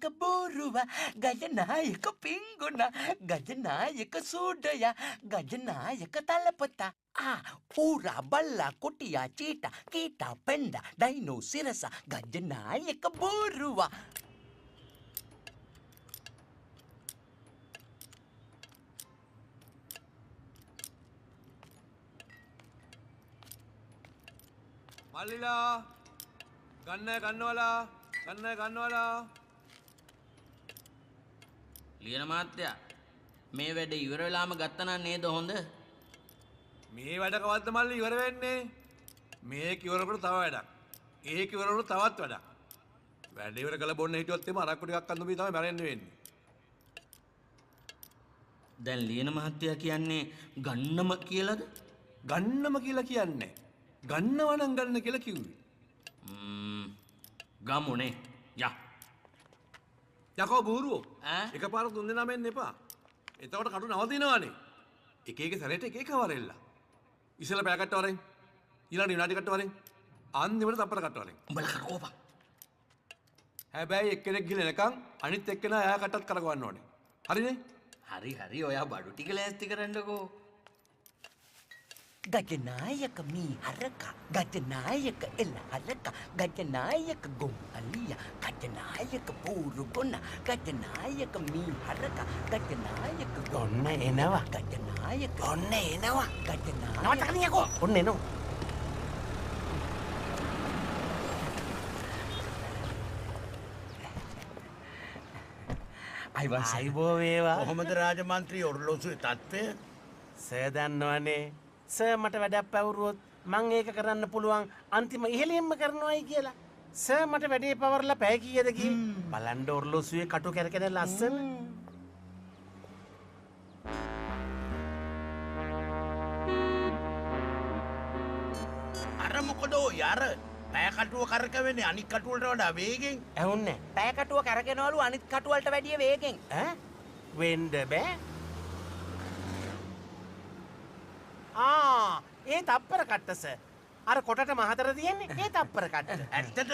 ගජනායක බෝරුව ගජනායක පිංගුණ ගජනායක සූඩය ගජනායක තලපත ඌරා බල්ලා කොටියා චීටා කීටා පෙන්ඩා ඩයිනෝ සිරස ගජනායක බෝරුව මල්ලිලා ගන්නවලා ලියන මහත්තයා මේ වැඩ ඉවර වෙලාම ගත්තා නම් නේද හොඳ? මේ වැඩ කවද්ද මල්ලි ඉවර වෙන්නේ? මේක ඉවරකට තව වැඩක්. ඒක ඉවරකට තවත් වැඩක්. වැඩ ඉවර කළ බොන්න හිටියොත් එම අරක්කු ටිකක් අඳු බී තමයි මැරෙන්න වෙන්නේ. දැන් ලියන මහත්තයා කියන්නේ ගන්නම කියලාද? ගන්නම කියලා කියන්නේ. ගන්නවනම් ගන්න කියලා කිව්වේ. ගමුනේ. යා. යකෝ බූරුවෝ. එකපාර තුන් දෙනා මෙන්න එපා. එතකොට කටු නවතිනවනේ. එක එක සැරේට එක එක වරෙල්ලා. ඉස්සෙල්ලා පෑ කට්ට වරෙන්. ඊළඟට විනාඩි කට්ට වරෙන්. අන්තිමට තප්පර කට්ට වරෙන්. උඹලා කරකෝපා. හැබැයි එක්කෙනෙක් ගිහලා එනකන් අනිත් එක්කෙනා එයා කට්ටත් කරගවන්න ඕනේ. හරිනේ? හරි ඔයා බඩු ටික ලෑස්ති කරන්නකෝ. ගජනායක මී හරක ගජනායක එල හරක ගජනායක ගොම් අලිය ගජනායක බූරු ගොන්න ගජනායක මී හරක ගජනායක ගොන්න එනවා ගජනායක ඔන්න එනවා ගජනායක නවතකනියකෝ ඔන්න එනවා අයිබෝ වේවා කොහොමද රාජමන්ත්‍රී ඔර්ලෝසුවේ තත්ත්වය සර් දන්නවනේ සර් මට වැඩක් පැවරුවොත් මං ඒක කරන්න පුළුවන් අන්තිම ඉහළින්ම කරනවායි කියලා සර් මට වැඩේ පවර්ලා පැය කීයද කී බලන්න ඔර්ලෝසුවේ කටු කැරකෙන ලස්සන අර මොකද යාර පැය කටුව කරකවෙන්නේ අනිත් කටු වලට වඩා වේගෙන් ඇහුන්නේ පැය කටුව කරගෙනවලු අනිත් කටු වලට වැඩිය වේගෙන් වෙන්න බෑ ඒ තප්පර කට්ටස අර කොටට මහතර තියෙන්නේ ඒ තප්පර කට්ට ඇත්තට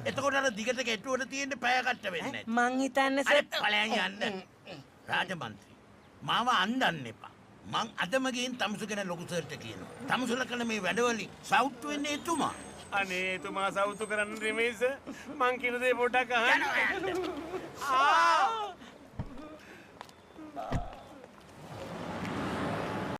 එතකොට අර දිගට ගැටුවට තියෙන්නේ පැය කට්ට වෙන්නේ මං හිතන්නේ සර් ඵලයන් යන්න රාජමන්ත්‍රී මාව අන්දන්න එපා මං අදම ගිහින් තමුසු ගැන ලොකු සර්ට කියනවා තමුසුල කරන මේ වැඩවලින් සවුත් වෙන්නේ එතුමා අනේ එතුමා සවුතු කරන්න නෙමෙයි සර් මං කියන දේ පොඩ්ඩක් අහන්න